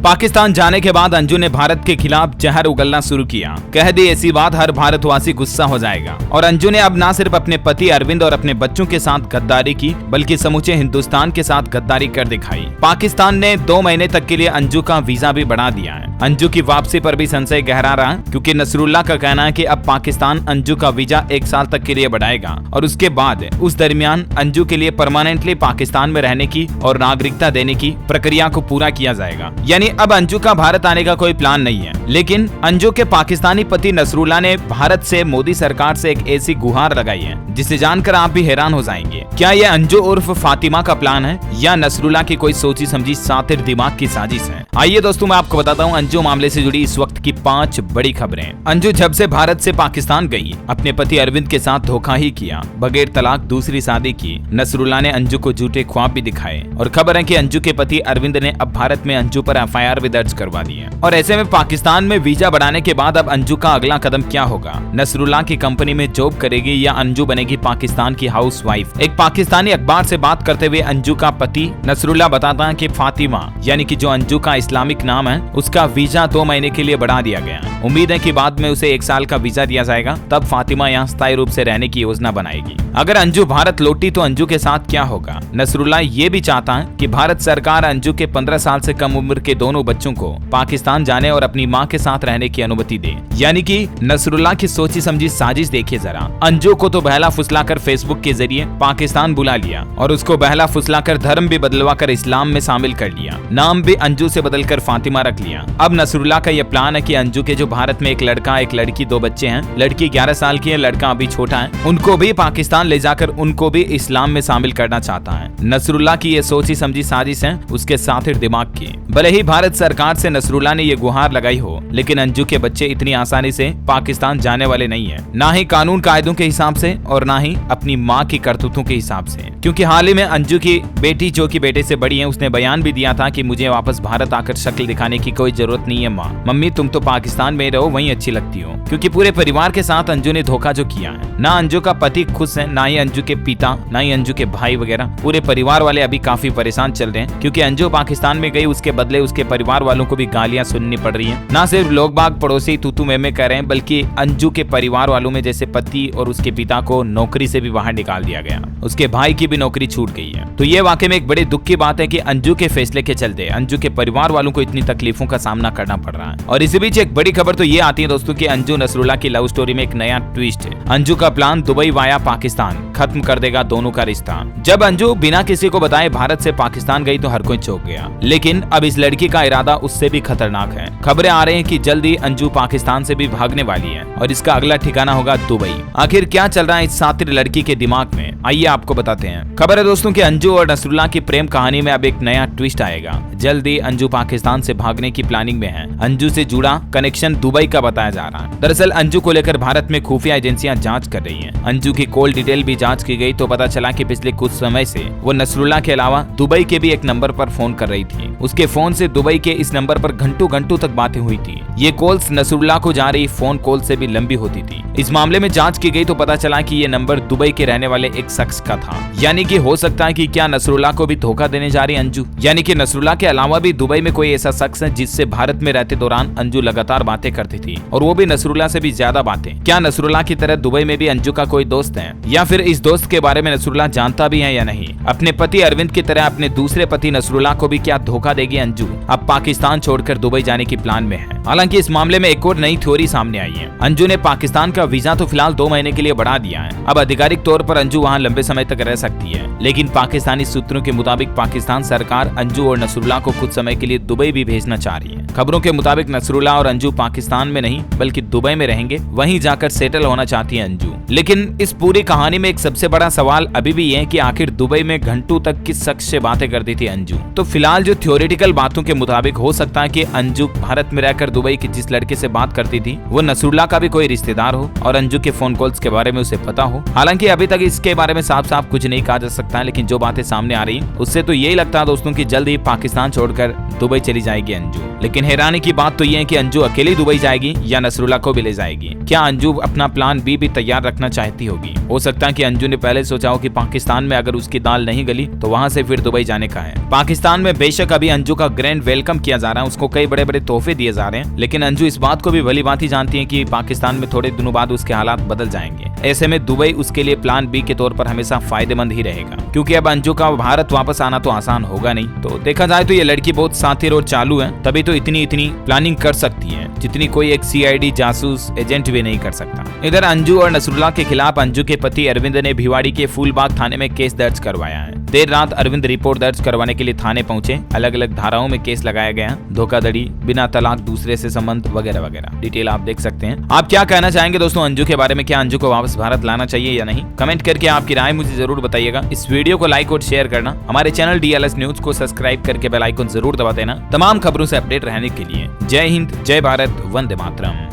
पाकिस्तान जाने के बाद अंजू ने भारत के खिलाफ जहर उगलना शुरू किया। कह दी ऐसी बात हर भारतवासी गुस्सा हो जाएगा। और अंजू ने अब न सिर्फ अपने पति अरविंद और अपने बच्चों के साथ गद्दारी की, बल्कि समूचे हिंदुस्तान के साथ गद्दारी कर दिखाई। पाकिस्तान ने 2 महीने तक के लिए अंजू का वीजा भी बढ़ा दिया है। अंजू की वापसी पर भी संशय गहरा रहा, क्योंकि नसरुल्लाह का कहना है कि अब पाकिस्तान अंजू का वीजा 1 साल तक के लिए बढ़ाएगा और उसके बाद उस दरमियान अंजू के लिए परमानेंटली पाकिस्तान में रहने की और नागरिकता देने की प्रक्रिया को पूरा किया जाएगा। यानी अब अंजू का भारत आने का कोई प्लान नहीं है। लेकिन अंजू के पाकिस्तानी पति नसरुल्लाह ने भारत से मोदी सरकार से एक ऐसी गुहार लगाई है जिसे जानकर आप भी हैरान हो जाएंगे। क्या ये अंजू उर्फ फातिमा का प्लान है या नसरुल्लाह की कोई सोची समझी सातिर दिमाग की साजिश है? आइए दोस्तों, मैं आपको बताता हूँ अंजू मामले से जुड़ी इस वक्त की 5 बड़ी खबरें। अंजू जब से भारत से पाकिस्तान गई, अपने पति अरविंद के साथ धोखा ही किया, बगैर तलाक दूसरी शादी की। नसरुल्लाह ने अंजू को झूठे ख्वाब भी दिखाए और खबर है कि अंजू के पति अरविंद ने अब भारत में अंजू पर FIR भी दर्ज करवा दी है। और ऐसे में पाकिस्तान में वीजा बढ़ाने के बाद अब अंजू का अगला कदम क्या होगा? नसरुल्लाह की कंपनी में जॉब करेगी या अंजू बनेगी पाकिस्तान की हाउसवाइफ? एक पाकिस्तानी अखबार से बात करते हुए अंजू का पति नसरुल्लाह बताता है कि फातिमा, यानी कि जो अंजू का इस्लामिक नाम है, उसका वीजा 2 महीने के लिए बढ़ा दिया गया। उम्मीद है कि बाद में उसे 1 साल का वीजा दिया जाएगा, तब फातिमा यहाँ स्थायी रूप से रहने की योजना बनाएगी। अगर अंजू भारत लौटी तो अंजू के साथ क्या होगा? नसरुल्लाह ये भी चाहता है कि भारत सरकार अंजू के 15 साल से कम उम्र के दोनों बच्चों को पाकिस्तान जाने और अपनी मां के साथ रहने की अनुमति दे। यानी कि नसरुल्लाह की सोची समझी साजिश देखिए जरा। अंजू को तो बहला फुसलाकर फेसबुक के जरिए पाकिस्तान बुला लिया और उसको बहला फुसलाकर धर्म भी बदलवाकर इस्लाम में शामिल कर लिया। नाम भी अंजू से बदलकर फातिमा रख लिया। अब नसरुल्लाह का यह प्लान है कि अंजू के जो भारत में एक लड़का एक लड़की 2 बच्चे हैं, लड़की 11 साल की है, लड़का अभी छोटा है, उनको भी पाकिस्तान ले जाकर उनको भी इस्लाम में शामिल करना चाहता है। नसरुल्लाह की ये सोची समझी साजिश है उसके साथिर दिमाग की। भले ही भारत सरकार से नसरुल्लाह ने ये गुहार लगाई हो, लेकिन अंजू के बच्चे इतनी आसानी से पाकिस्तान जाने वाले नहीं है, ना ही कानून कायदों के हिसाब से और ना ही अपनी माँ की करतूतों के हिसाब से। क्योंकि हाल ही में अंजू की बेटी, जो कि बेटे से बड़ी है, उसने बयान भी दिया था कि मुझे वापस भारत आकर शक्ल दिखाने की कोई जरूरत नहीं है माँ, मम्मी तुम तो पाकिस्तान में रहो, वहीं अच्छी लगती हो। क्योंकि पूरे परिवार के साथ अंजू ने धोखा जो किया है, ना अंजू का पति खुश है, ना ही अंजू के पिता, ना ही अंजू के भाई वगैरह, पूरे परिवार वाले अभी काफी परेशान चल रहे हैं। क्योंकि अंजू पाकिस्तान में गई, उसके बदले उसके परिवार वालों को भी गालियां सुननी पड़ रही हैं। ना सिर्फ लोग बाग पड़ोसी तू में कह रहे हैं, बल्कि अंजू के परिवार वालों में जैसे पति और उसके पिता को नौकरी से भी बाहर निकाल दिया गया, उसके भाई की भी नौकरी छूट गई है। तो ये वाकई में एक बड़े दुख की बात है कि अंजू के फैसले के चलते अंजू के परिवार वालों को इतनी तकलीफों का सामना करना पड़ रहा है। और इसी बीच एक बड़ी खबर तो ये आती है दोस्तों कि अंजू नसरुल्लाह की लव स्टोरी में एक नया ट्विस्ट है। अंजू का प्लान दुबई वाया पाकिस्तान खत्म कर देगा दोनों का रिश्ता। जब अंजू बिना किसी को बताए भारत से पाकिस्तान गई तो हर कोई चौंक गया, लेकिन अब इस लड़की का इरादा उससे भी खतरनाक है। खबरें आ रही हैं कि जल्द ही अंजू पाकिस्तान से भी भागने वाली है और इसका अगला ठिकाना होगा दुबई। आखिर क्या चल रहा है इस सातिर लड़की के दिमाग में, आइए आपको बताते हैं। खबर है दोस्तों कि अंजू और नसरुल्लाह की प्रेम कहानी में अब एक नया ट्विस्ट आएगा। जल्द ही अंजू पाकिस्तान से भागने की प्लानिंग में है। अंजू से जुड़ा कनेक्शन दुबई का बताया जा रहा है। दरअसल अंजू को लेकर भारत में खुफिया एजेंसियां जांच कर रही हैं। अंजू की कॉल डिटेल भी जांच की गई तो पता चला कि पिछले कुछ समय से वो नसरुल्लाह के अलावा दुबई के भी एक नंबर पर फोन कर रही थी। उसके फोन से दुबई के इस नंबर पर घंटों घंटों तक बातें हुई थी। ये कॉल्स नसरुल्लाह को जा रही फोन कॉल से भी लंबी होती थी। इस मामले में जांच की गई तो पता चला कि ये नंबर दुबई के रहने वाले एक शख्स का था। यानी कि हो सकता है कि क्या नसरुल्लाह को भी धोखा देने जा रही अंजू, यानी कि नसरुल्लाह के अलावा भी दुबई में कोई ऐसा शख्स है जिससे भारत में रहते दौरान अंजू लगातार बातें करती थी, और वो भी नसरुल्लाह से भी ज्यादा बातें। क्या नसरुल्लाह की तरह दुबई में भी अंजू का कोई दोस्त है, या फिर इस दोस्त के बारे में नसरुल्लाह जानता भी है या नहीं? अपने पति अरविंद की तरह अपने दूसरे पति नसरुल्लाह को भी क्या धोखा देगी अंजू? अब पाकिस्तान छोड़कर दुबई जाने की प्लान में है। हालांकि इस मामले में एक और नई थ्योरी सामने आई है। अंजू ने पाकिस्तान का वीजा तो फिलहाल 2 महीने के लिए बढ़ा दिया है। अब आधिकारिक तौर पर अंजू वहां लंबे समय तक रह सकती है, लेकिन पाकिस्तानी सूत्रों के मुताबिक पाकिस्तान सरकार अंजू और नसरुल्लाह को कुछ समय के लिए दुबई भी भेजना चाह रही है। खबरों के मुताबिक नसरुल्लाह और अंजू पाकिस्तान में नहीं बल्कि दुबई में रहेंगे, वहीं जाकर सेटल होना चाहती है अंजू। लेकिन इस पूरी कहानी में एक सबसे बड़ा सवाल अभी भी ये है कि आखिर दुबई में घंटों तक किस शख्स से बातें करती थी अंजू? तो फिलहाल जो थ्योरेटिकल बातों के मुताबिक हो सकता है कि अंजू भारत में रहकर दुबई की जिस लड़के से बात करती थी वो नसरुल्लाह का भी कोई रिश्तेदार हो और अंजू के फोन कॉल्स के बारे में उसे पता हो। हालांकि अभी तक इसके बारे में साफ साफ कुछ नहीं कहा जा सकता है, लेकिन जो बातें सामने आ रही उससे तो यही लगता है दोस्तों की जल्द ही पाकिस्तान छोड़कर दुबई चली जाएगी अंजू। लेकिन हैरानी की बात तो ये है कि अंजू अकेली दुबई जाएगी या नसरुल्लाह को भी ले जाएगी। क्या अंजू अपना प्लान बी भी तैयार रखना चाहती होगी? हो सकता है कि अंजू ने पहले सोचा हो कि पाकिस्तान में अगर उसकी दाल नहीं गली तो वहां से फिर दुबई जाने का है। पाकिस्तान में बेशक अभी अंजू का ग्रैंड वेलकम किया जा रहा है, उसको कई बड़े बड़े तोहफे दिए जा रहे हैं, लेकिन अंजू इस बात को भी भली भांति जानती है कि पाकिस्तान में थोड़े दिनों बाद उसके हालात बदल जाएंगे। ऐसे में दुबई उसके लिए प्लान बी के तौर पर हमेशा फायदेमंद ही रहेगा, क्योंकि अब अंजू का भारत वापस आना तो आसान होगा नहीं। तो देखा जाए तो ये लड़की बहुत सातिर और चालू है, तभी तो इतनी प्लानिंग कर सकती है जितनी कोई एक सीआईडी जासूस एजेंट भी नहीं कर सकता। इधर अंजू और नसरुल्लाह के खिलाफ अंजू के पति अरविंद ने भिवाड़ी के फूलबाग थाने में केस दर्ज करवाया है। देर रात अरविंद रिपोर्ट दर्ज करवाने के लिए थाने पहुंचे। अलग अलग धाराओं में केस लगाया गया, धोखाधड़ी, बिना तलाक, दूसरे से संबंध वगैरह वगैरह। डिटेल आप देख सकते हैं। आप क्या कहना चाहेंगे दोस्तों अंजू के बारे में? क्या अंजू को वापस भारत लाना चाहिए या नहीं? कमेंट करके आपकी राय मुझे जरूर बताइएगा। इस वीडियो को लाइक और शेयर करना, हमारे चैनल DLS न्यूज को सब्सक्राइब करके बेल आइकन जरूर दबा देना तमाम खबरों से अपडेट रहने के लिए। जय हिंद, जय भारत, वंदे मातरम।